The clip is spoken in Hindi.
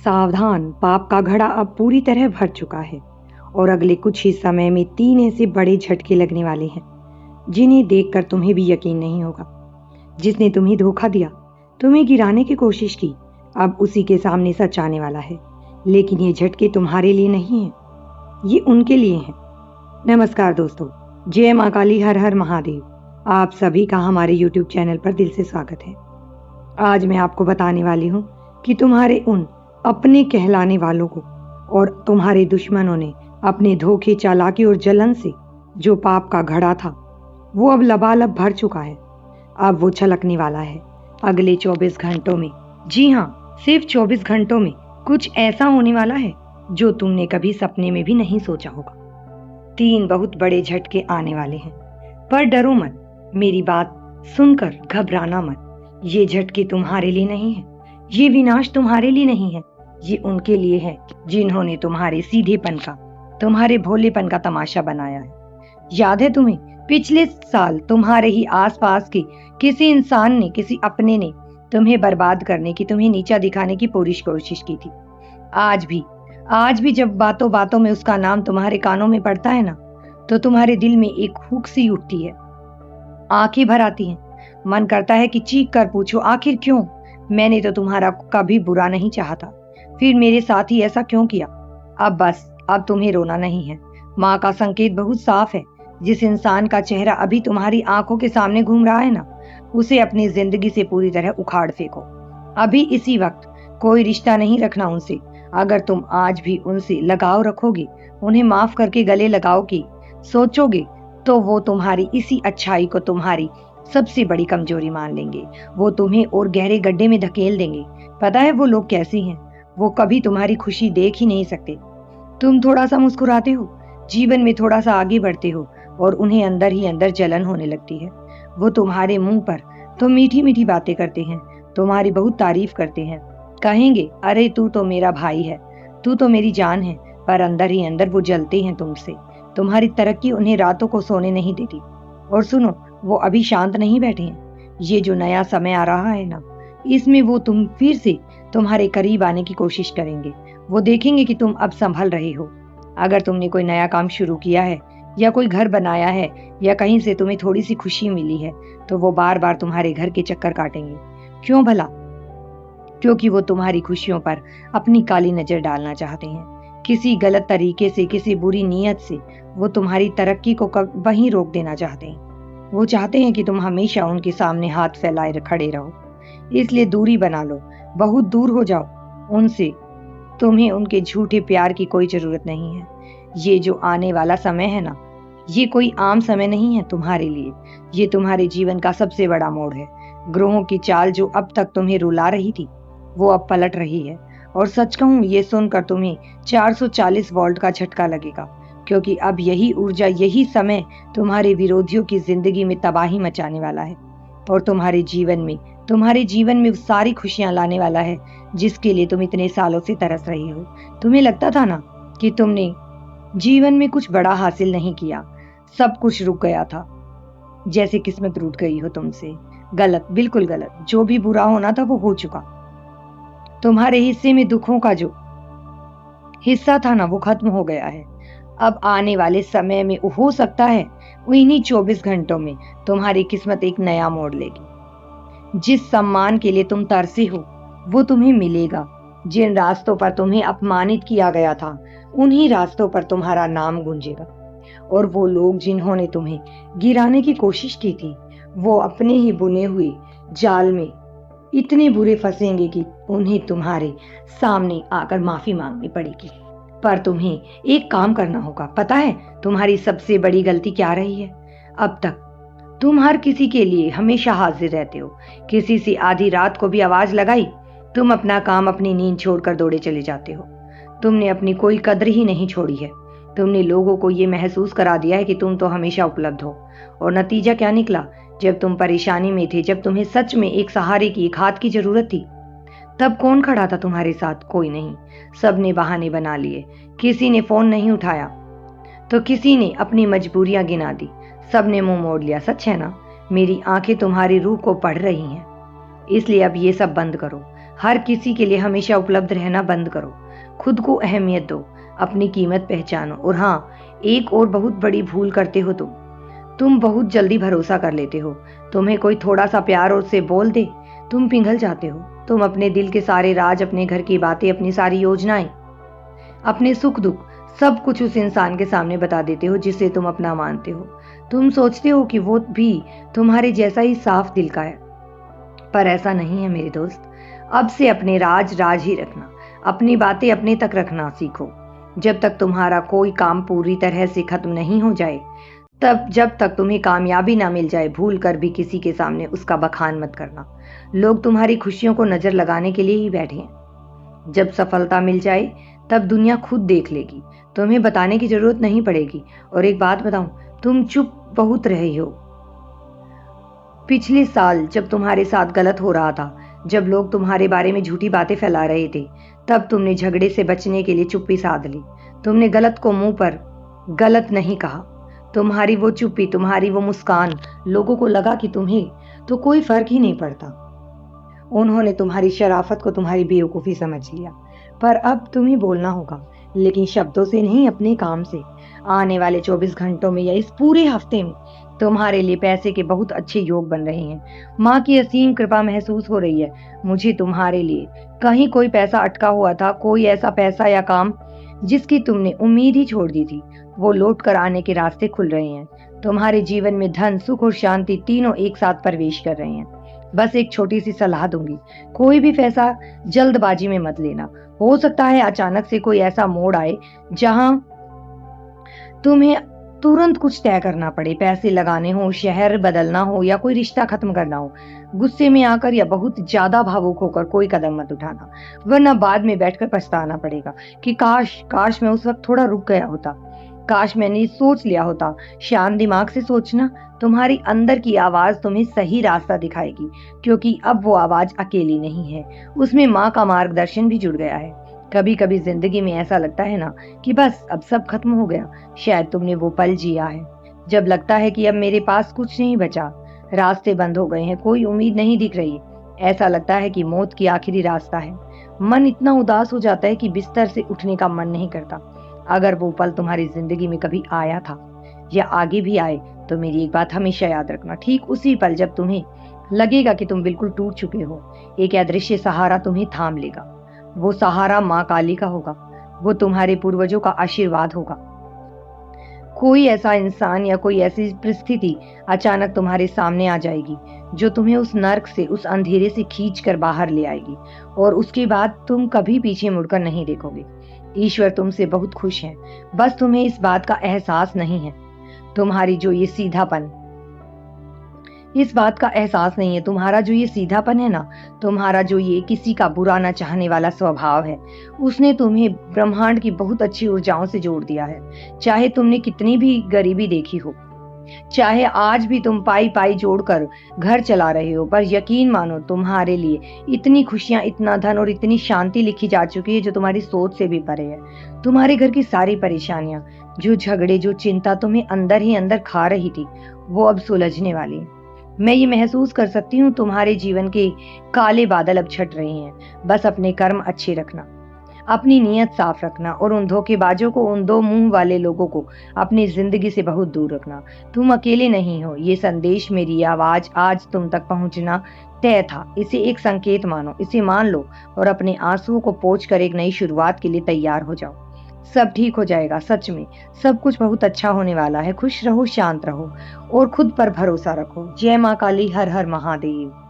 सावधान, पाप का घड़ा अब पूरी तरह भर चुका है और अगले कुछ ही समय में 3 ऐसे बड़े झटके लगने वाले हैं जिन्हें देखकर तुम्हें भी यकीन नहीं होगा। जिसने तुम्हें धोखा दिया, तुम्हें गिराने की कोशिश की, अब उसी के सामने सच आने वाला है। लेकिन ये झटके तुम्हारे लिए नहीं हैं, ये उनके लिए हैं। नमस्कार दोस्तों, जय माँ काली, हर हर महादेव। आप सभी का हमारे YouTube चैनल पर दिल से स्वागत है। आज मैं आपको बताने वाली हूँ कि तुम्हारे उन अपने कहलाने वालों को और तुम्हारे दुश्मनों ने अपने धोखे, चालाकी और जलन से जो पाप का घड़ा था वो अब लबालब भर चुका है। अब वो छलकने वाला है अगले 24 घंटों में। जी हाँ, सिर्फ 24 घंटों में कुछ ऐसा होने वाला है जो तुमने कभी सपने में भी नहीं सोचा होगा। 3 बहुत बड़े झटके आने वाले हैं, पर डरो मत, मेरी बात सुनकर घबराना मत। ये झटके तुम्हारे लिए नहीं है, ये विनाश तुम्हारे लिए नहीं है, ये उनके लिए है जिन्होंने तुम्हारे सीधेपन का, तुम्हारे भोलेपन का तमाशा बनाया है। याद है तुम्हें, पिछले साल तुम्हारे ही आसपास के किसी इंसान ने, किसी अपने ने तुम्हें बर्बाद करने की, तुम्हें नीचा दिखाने की पूरी कोशिश की थी। आज भी जब बातों बातों में उसका नाम तुम्हारे कानों में पड़ता है ना, तो तुम्हारे दिल में एक हुक सी उठती है, आंखें भर आती हैं, मन करता है कि चीख कर पूछो, आखिर क्यों? मैंने तो तुम्हारा कभी बुरा नहीं चाहा था, फिर मेरे साथ ही ऐसा क्यों किया? अब बस, अब तुम्हें रोना नहीं है। माँ का संकेत बहुत साफ है। जिस इंसान का चेहरा अभी तुम्हारी आंखों के सामने घूम रहा है ना, उसे अपनी जिंदगी से पूरी तरह उखाड़ फेंको। अभी इसी वक्त कोई रिश्ता नहीं रखना उनसे। अगर तुम आज भी उनसे लगाव रखोगे, उन्हें माफ करके गले लगाओगे, सोचोगे, तो वो तुम्हारी इसी अच्छाई को तुम्हारी सबसे बड़ी कमजोरी मान लेंगे। वो तुम्हें और गहरे गड्ढे में धकेल देंगे। पता है वो लोग कैसे हैं? वो कभी तुम्हारी खुशी देख ही नहीं सकते। तुम थोड़ा सा मुस्कुराते हो, जीवन में थोड़ा सा आगे बढ़ते हो, और उन्हें अंदर ही अंदर जलन होने लगती है। वो तुम्हारे मुंह पर तो मीठी मीठी बातें करते हैं, तुम्हारी बहुत तारीफ करते हैं, कहेंगे अरे तू तो मेरा भाई है, तू तो मेरी जान है, पर अंदर ही अंदर वो जलते हैं तुमसे। तुम्हारी तरक्की उन्हें रातों को सोने नहीं देती। और सुनो, वो अभी शांत नहीं बैठे हैं। ये जो नया समय आ रहा है ना, इसमें वो तुम फिर से तुम्हारे करीब आने की कोशिश करेंगे। वो देखेंगे कि तुम अब संभल रहे हो। अगर तुमने कोई नया काम शुरू किया है, या कोई घर बनाया है, या कहीं से तुम्हें थोड़ी सी खुशी मिली है, तो वो बार बार तुम्हारे घर के चक्कर काटेंगे। क्यों भला? क्योंकि वो तुम्हारी खुशियों पर अपनी काली नजर डालना चाहते हैं। किसी गलत तरीके से, किसी बुरी नीयत से वो तुम्हारी तरक्की को वहीं रोक देना चाहते हैं। वो चाहते हैं कि तुम हमेशा उनके सामने हाथ फैलाए खड़े रहो। इसलिए दूरी बना लो, बहुत दूर हो जाओ उनसे। तुम्हें उनके झूठे प्यार की कोई जरूरत नहीं है। ये जो आने वाला समय है ना, ये कोई आम समय नहीं है तुम्हारे लिए। ये तुम्हारे जीवन का सबसे बड़ा मोड़ है। ग्रहों की चाल जो अब तक तुम्हें रुला रही थी, वो अब पलट रही है। और सच कहूं, ये सुनकर तुम्हें 440 वोल्ट का झटका लगेगा, क्योंकि अब यही ऊर्जा, यही समय तुम्हारे विरोधियों की जिंदगी में तबाही मचाने वाला है, और तुम्हारे जीवन में सारी खुशियां लाने वाला है जिसके लिए तुम इतने सालों से तरस रही हो। तुम्हें लगता था ना कि तुमने जीवन में कुछ बड़ा हासिल नहीं किया, सब कुछ रुक गया था, जैसे किस्मत रूठ गई हो तुमसे। गलत, बिल्कुल गलत। जो भी बुरा होना था वो हो चुका। तुम्हारे हिस्से में दुखों का जो हिस्सा था ना, वो खत्म हो गया है। अब आने वाले समय में हो सकता है इन्हीं 24 घंटों में तुम्हारी किस्मत एक नया मोड़ लेगी। जिस सम्मान के लिए तुम तरसे हो, वो तुम्हें मिलेगा। जिन रास्तों पर तुम्हें अपमानित किया गया था, उन्हीं रास्तों पर तुम्हारा नाम गूंजेगा। और वो लोग जिन्होंने तुम्हें गिराने की कोशिश की थी, वो अपने ही बुने हुए जाल में इतने बुरे फंसेंगे कि उन्हें तुम्हारे सामने आकर माफी मांगनी पड़ेगी। पर तुम्हें एक काम करना होगा। पता है तुम्हारी सबसे बड़ी गलती क्या रही है? अब तक तुम हर किसी के लिए हमेशा हाजिर रहते हो। किसी से आधी रात को भी आवाज लगाई, तुम अपना काम, अपनी नींद छोड़कर दौड़े चले जाते हो। तुमने अपनी कोई कद्र ही नहीं छोड़ी है। तुमने लोगों को ये महसूस करा दिया है कि तुम तो हमेशा उपलब्ध हो। और नतीजा क्या निकला? जब तुम परेशानी में थे, जब तुम्हें सच में एक सहारे की, एक हाथ की जरूरत थी, तब कौन खड़ा था तुम्हारे साथ? कोई नहीं। सबने बहाने बना लिए। किसी ने फोन नहीं उठाया, तो किसी ने अपनी मजबूरियां गिना दी। सबने मुंह मोड़ लिया। सच है ना, मेरी आंखें तुम्हारी रूह को पढ़ रही हैं। इसलिए अब ये सब बंद करो। हर किसी के लिए हमेशा उपलब्ध रहना बंद करो। खुद को अहमियत दो, अपनी कीमत पहचानो। और हाँ, एक और बहुत बड़ी भूल करते हो तुम बहुत जल्दी भरोसा कर लेते हो। तुम्हें कोई थोड़ा सा प्यार और से बोल दे, तुम पिघल जाते हो। तुम अपने दिल के सारे राज, अपने घर की बातें, अपनी सारी योजनाएं, अपने सुख दुख सब कुछ उस इंसान के सामने बता देते हो जिसे तुम अपना मानते हो। तुम सोचते हो कि वो भी तुम्हारे जैसा ही साफ दिल का है, पर ऐसा नहीं है मेरे दोस्त। अब से अपने राज राज ही रखना, अपनी बातें अपने तक रखना सीखो। जब तक तुम्हारा कोई काम पूरी तरह से खत्म नहीं हो जाए, जब तक तुम्हें कामयाबी ना मिल जाए, भूल कर भी किसी के सामने उसका बखान मत करना। लोग तुम्हारी खुशियों को नजर लगाने के लिए ही बैठे हैं। जब सफलता मिल जाए तब दुनिया खुद देख लेगी, तुम्हें बताने की जरूरत नहीं पड़ेगी। और एक बात बताऊं, तुम चुप बहुत रहे हो। पिछले साल जब तुम्हारे साथ गलत हो रहा था, जब लोग तुम्हारे बारे में झूठी बातें फैला रहे थे, तब तुमने झगड़े से बचने के लिए चुप्पी साध ली। तुमने गलत को मुंह पर गलत नहीं कहा। तुम्हारी वो चुप्पी, तुम्हारी वो मुस्कान, लोगों को लगा कि तुम्हें तो कोई फर्क ही नहीं पड़ता। उन्होंने तुम्हारी शराफत को तुम्हारी बेवकूफ़ी समझ लिया। पर अब तुम्हें बोलना होगा, लेकिन शब्दों से नहीं, अपने काम से। आने वाले 24 घंटों में या इस पूरे हफ्ते में तुम्हारे लिए पैसे के बहुत अच्छे योग बन रहे हैं। माँ की असीम कृपा महसूस हो रही है मुझे तुम्हारे लिए। कहीं कोई पैसा अटका हुआ था, कोई ऐसा पैसा या काम जिसकी तुमने उम्मीद ही छोड़ दी थी, वो लौट कर आने के रास्ते खुल रहे हैं। तुम्हारे जीवन में धन, सुख और शांति तीनों एक साथ प्रवेश कर रहे हैं। बस एक छोटी सी सलाह दूंगी, कोई भी फैसला जल्दबाजी में मत लेना। हो सकता है अचानक से कोई ऐसा मोड़ आए जहां तुम्हें तुरंत कुछ तय करना पड़े, पैसे लगाने हो, शहर बदलना हो या कोई रिश्ता खत्म करना हो। गुस्से में आकर या बहुत ज्यादा भावुक होकर कोई कदम मत उठाना, वरना बाद में बैठकर पछताना पड़ेगा कि काश काश मैं उस वक्त थोड़ा रुक गया होता, काश मैंने सोच लिया होता। शांत दिमाग से सोचना, तुम्हारी अंदर की आवाज तुम्हें सही रास्ता दिखाएगी, क्योंकि अब वो आवाज अकेली नहीं है, उसमें माँ का मार्गदर्शन भी जुड़ गया है। कभी कभी जिंदगी में ऐसा लगता है ना कि बस अब सब खत्म हो गया। शायद तुमने वो पल जिया है जब लगता है कि अब मेरे पास कुछ नहीं बचा, रास्ते बंद हो गए हैं, कोई उम्मीद नहीं दिख रही। ऐसा लगता है कि मौत की आखिरी रास्ता है। मन इतना उदास हो जाता है कि बिस्तर से उठने का मन नहीं करता। अगर वो पल तुम्हारी जिंदगी में कभी आया था या आगे भी आए, तो मेरी एक बात हमेशा याद रखना, ठीक उसी पल जब तुम्हें लगेगा कि तुम बिल्कुल टूट चुके हो, एक अदृश्य सहारा तुम्हें थाम लेगा। वो सहारा माँ काली का होगा, वो तुम्हारे पूर्वजों का आशीर्वाद होगा। कोई ऐसा इंसान या कोई ऐसी परिस्थिति अचानक तुम्हारे सामने आ जाएगी जो तुम्हें उस नर्क से, उस अंधेरे से खींच कर बाहर ले आएगी, और उसके बाद तुम कभी पीछे मुड़कर नहीं देखोगे। ईश्वर तुमसे बहुत खुश है, बस तुम्हें इस बात का एहसास नहीं है। तुम्हारी जो ये सीधापन, इस बात का एहसास नहीं है, तुम्हारा जो ये सीधापन है ना, तुम्हारा जो ये किसी का बुरा ना चाहने वाला स्वभाव है, उसने तुम्हें ब्रह्मांड की बहुत अच्छी ऊर्जाओं से जोड़ दिया है। चाहे तुमने कितनी भी गरीबी देखी हो, चाहे आज भी तुम पाई पाई जोड़कर घर चला रहे हो, पर यकीन मानो तुम्हारे लिए इतनी खुशियां, इतना धन और इतनी शांति लिखी जा चुकी है जो तुम्हारी सोच से भी परे है। तुम्हारे घर की सारी परेशानियां, जो झगड़े, जो चिंता तुम्हें अंदर ही अंदर खा रही थी, वो अब सुलझने वाली है। मैं ये महसूस कर सकती हूँ, तुम्हारे जीवन के काले बादल अब छट रहे हैं। बस अपने कर्म अच्छे रखना, अपनी नीयत साफ रखना, और उन धोखेबाजों को, उन दो मुंह वाले लोगों को अपनी जिंदगी से बहुत दूर रखना। तुम अकेले नहीं हो। ये संदेश, मेरी आवाज आज तुम तक पहुंचना तय था। इसे एक संकेत मानो, इसे मान लो, और अपने आंसुओं को पोंछ कर एक नई शुरुआत के लिए तैयार हो जाओ। सब ठीक हो जाएगा, सच में सब कुछ बहुत अच्छा होने वाला है। खुश रहो, शांत रहो और खुद पर भरोसा रखो। जय माँ काली, हर हर महादेव।